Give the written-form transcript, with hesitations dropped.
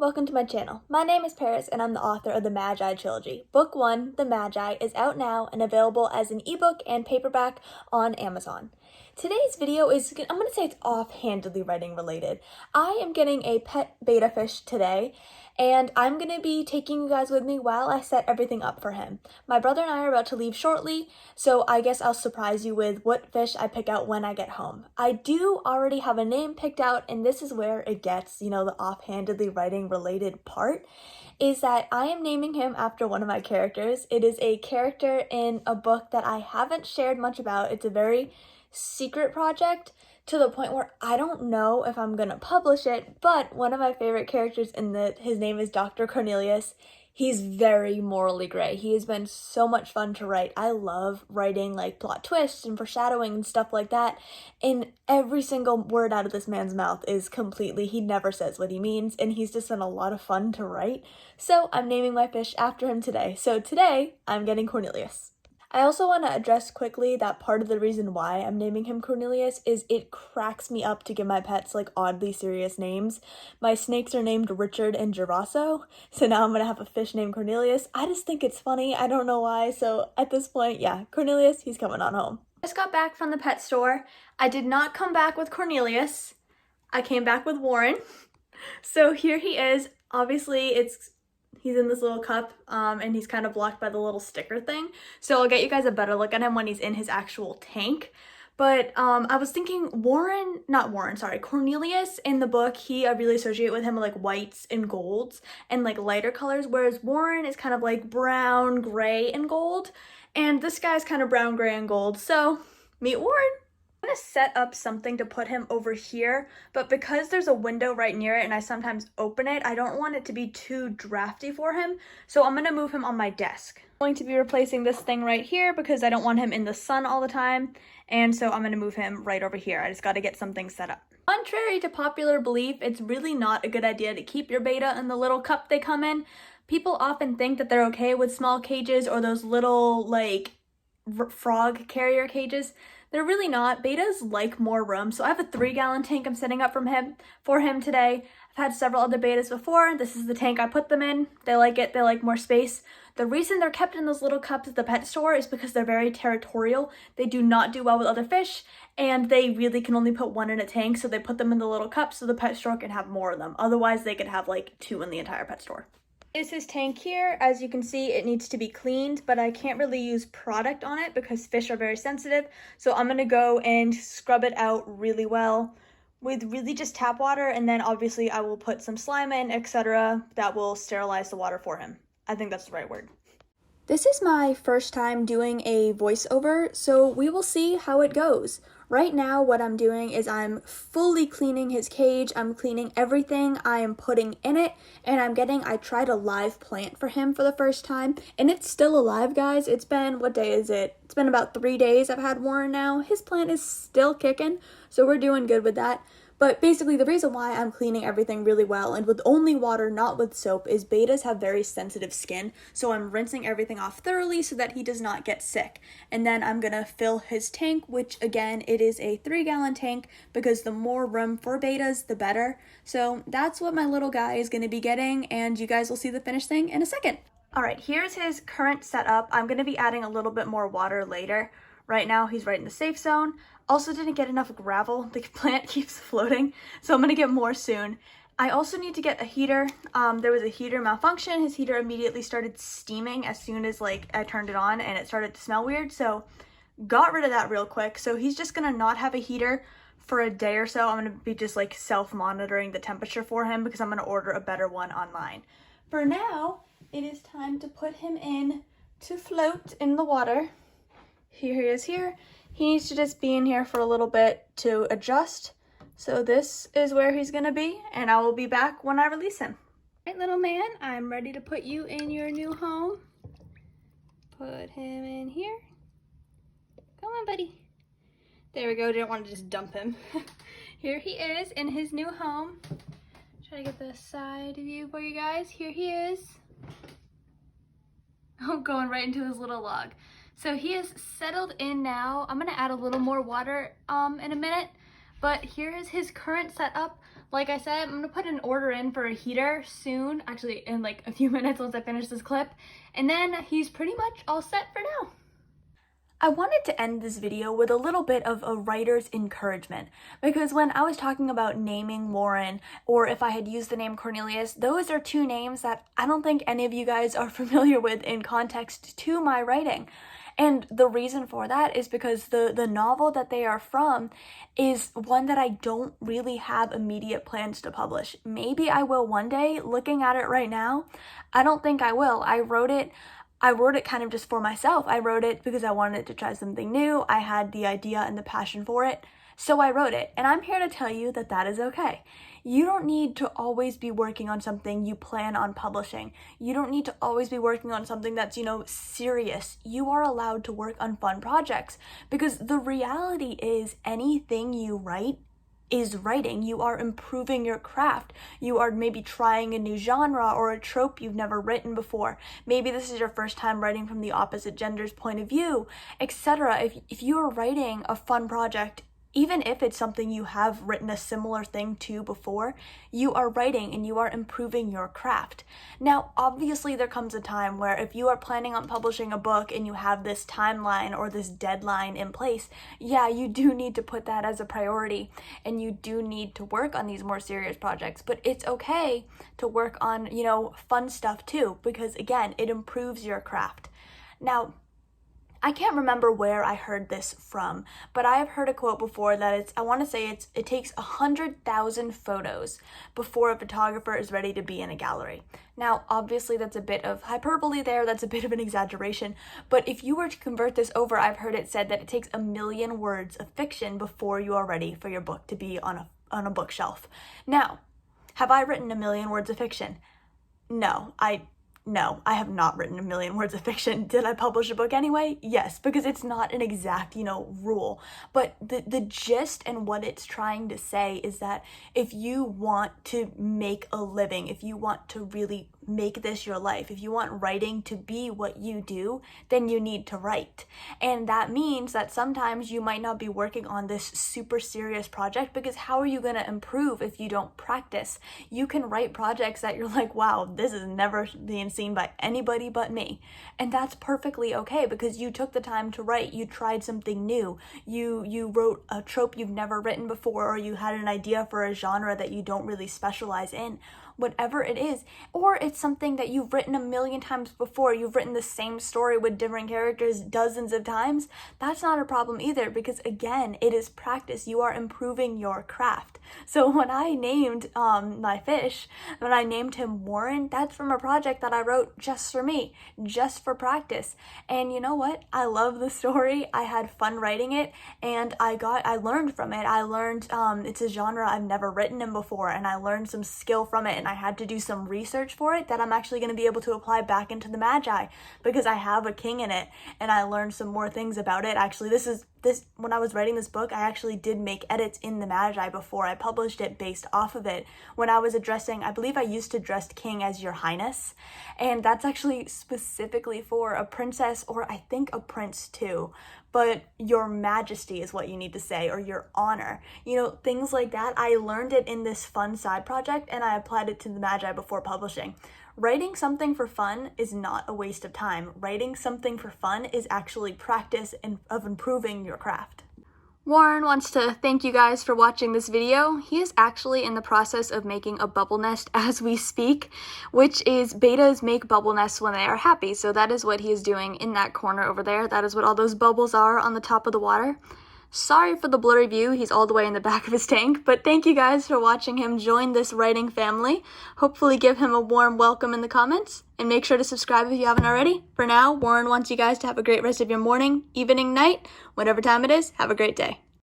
welcome to my channel. My name is Paris and I'm the author of the Magi trilogy. Book 1, The Magi, is out now and available as an ebook and paperback on Amazon. Today's video is, I'm going to say it's offhandedly writing related. I am getting a pet betta fish today and I'm going to be taking you guys with me while I set everything up for him. My brother and I are about to leave shortly, so I guess I'll surprise you with what fish I pick out when I get home. I do already have a name picked out, and this is where it gets, the offhandedly writing related part, is that I am naming him after one of my characters. It is a character in a book that I haven't shared much about. It's a very secret project to the point where I don't know if I'm gonna publish it, but one of my favorite characters his name is Dr. Cornelius. He's very morally gray. He has been so much fun to write. I love writing like plot twists and foreshadowing and stuff like that. And every single word out of this man's mouth is completely, he never says what he means, and he's just been a lot of fun to write. So I'm naming my fish after him today. So today I'm getting Cornelius. I also want to address quickly that part of the reason why I'm naming him Cornelius is it cracks me up to give my pets like oddly serious names. My snakes are named Richard and Girasso, so now I'm going to have a fish named Cornelius. I just think it's funny. I don't know why. So at this point, yeah, Cornelius, he's coming on home. I just got back from the pet store. I did not come back with Cornelius. I came back with Warren. So here he is. Obviously, he's in this little cup, and he's kind of blocked by the little sticker thing. So I'll get you guys a better look at him when he's in his actual tank. But I was thinking Cornelius in the book, I really associate with him with like whites and golds and like lighter colors, whereas Warren is kind of like brown, gray, and gold. And this guy's kind of brown, gray, and gold. So meet Warren. I'm going to set up something to put him over here, but because there's a window right near it and I sometimes open it, I don't want it to be too drafty for him, so I'm going to move him on my desk. I'm going to be replacing this thing right here because I don't want him in the sun all the time, and so I'm going to move him right over here. I just got to get something set up. Contrary to popular belief, it's really not a good idea to keep your betta in the little cup they come in. People often think that they're okay with small cages or those little, like, frog carrier cages. They're really not. Bettas like more room, so I have a 3-gallon tank I'm setting up for him today. I've had several other bettas before. This is the tank I put them in. They like it. They like more space. The reason they're kept in those little cups at the pet store is because they're very territorial. They do not do well with other fish, and they really can only put one in a tank, so they put them in the little cups so the pet store can have more of them. Otherwise, they could have like 2 in the entire pet store. Is his tank here. As you can see, it needs to be cleaned, but I can't really use product on it because fish are very sensitive. So I'm gonna go and scrub it out really well with really just tap water, and then obviously I will put some slime in, etc. that will sterilize the water for him. I think that's the right word. This is my first time doing a voiceover, so we will see how it goes. Right now, what I'm doing is I'm fully cleaning his cage. I'm cleaning everything I am putting in it, and I tried a live plant for him for the first time, and it's still alive, guys. It's been, what day is it? It's been about 3 days I've had Warren now. His plant is still kicking, so we're doing good with that. But basically, the reason why I'm cleaning everything really well and with only water, not with soap, is bettas have very sensitive skin. So I'm rinsing everything off thoroughly so that he does not get sick. And then I'm going to fill his tank, which again, it is a 3-gallon tank because the more room for bettas, the better. So that's what my little guy is going to be getting, and you guys will see the finished thing in a second. All right, here's his current setup. I'm going to be adding a little bit more water later. Right now, he's right in the safe zone. Also didn't get enough gravel. The plant keeps floating, so I'm gonna get more soon. I also need to get a heater. There was a heater malfunction. His heater immediately started steaming as soon as I turned it on, and it started to smell weird, so got rid of that real quick. So he's just gonna not have a heater for a day or so. I'm gonna be just self-monitoring the temperature for him because I'm gonna order a better one online. For now, it is time to put him in to float in the water. Here he is here. He needs to just be in here for a little bit to adjust. So this is where he's gonna be, and I will be back when I release him. All right, little man, I'm ready to put you in your new home. Put him in here. Come on, buddy. There we go, didn't want to just dump him. Here he is in his new home. Try to get the side view for you guys. Here he is. Oh, going right into his little log. So he is settled in now. I'm gonna add a little more water in a minute, but here is his current setup. like I said, I'm gonna put an order in for a heater soon, actually in like a few minutes once I finish this clip, and then he's pretty much all set for now. I wanted to end this video with a little bit of a writer's encouragement, because when I was talking about naming Warren, or if I had used the name Cornelius, those are two names that I don't think any of you guys are familiar with in context to my writing. And the reason for that is because the novel that they are from is one that I don't really have immediate plans to publish. Maybe I will one day. Looking at it right now, I don't think I will. I wrote it kind of just for myself. I wrote it because I wanted to try something new. I had the idea and the passion for it, so I wrote it. And I'm here to tell you that that is okay. You don't need to always be working on something you plan on publishing. You don't need to always be working on something that's, serious. You are allowed to work on fun projects, because the reality is anything you write is writing. You are improving your craft. You are maybe trying a new genre or a trope you've never written before. Maybe this is your first time writing from the opposite gender's point of view, etc. If you are writing a fun project, even if it's something you have written a similar thing to before, you are writing and you are improving your craft. Now, obviously there comes a time where if you are planning on publishing a book and you have this timeline or this deadline in place, yeah, you do need to put that as a priority and you do need to work on these more serious projects. But it's okay to work on, fun stuff too, because again, it improves your craft. Now, I can't remember where I heard this from, but I have heard a quote before that it takes 100,000 photos before a photographer is ready to be in a gallery. Now, obviously that's a bit of hyperbole there, that's a bit of an exaggeration, but if you were to convert this over, I've heard it said that it takes 1 million words of fiction before you are ready for your book to be on a bookshelf. Now, have I written 1 million words of fiction? No, I have not written 1 million words of fiction. Did I publish a book anyway? Yes, because it's not an exact, rule. But the gist and what it's trying to say is that if you want to make a living, if you want to really make this your life, if you want writing to be what you do, then you need to write. And that means that sometimes you might not be working on this super serious project, because how are you going to improve if you don't practice? You can write projects that you're like, wow, this is never being seen by anybody but me. And that's perfectly okay, because you took the time to write, you tried something new, you wrote a trope you've never written before, or you had an idea for a genre that you don't really specialize in. Whatever it is, or it's something that you've written 1 million times before, you've written the same story with different characters dozens of times, that's not a problem either, because again, it is practice. You are improving your craft. So when I named my fish, when I named him Warren, that's from a project that I wrote just for me, just for practice. And you know what? I love the story. I had fun writing it, and I learned from it. I learned it's a genre I've never written in before, and I learned some skill from it, and I had to do some research for it that I'm actually going to be able to apply back into the Magi, because I have a king in it and I learned some more things about it. Actually, when I was writing this book, I actually did make edits in the Magi before I published it based off of it. When I was addressing, I believe I used to address king as Your Highness, and that's actually specifically for a princess, or I think a prince too, but Your Majesty is what you need to say, or Your Honor. Things like that. I learned it in this fun side project and I applied it to the Magi before publishing. Writing something for fun is not a waste of time. Writing something for fun is actually practice of improving your craft. Warren wants to thank you guys for watching this video. He is actually in the process of making a bubble nest as we speak, which is bettas make bubble nests when they are happy. So that is what he is doing in that corner over there. That is what all those bubbles are on the top of the water. Sorry for the blurry view, he's all the way in the back of his tank, but thank you guys for watching him join this writing family. Hopefully give him a warm welcome in the comments, and make sure to subscribe if you haven't already. For now, Warren wants you guys to have a great rest of your morning, evening, night, whatever time it is. Have a great day.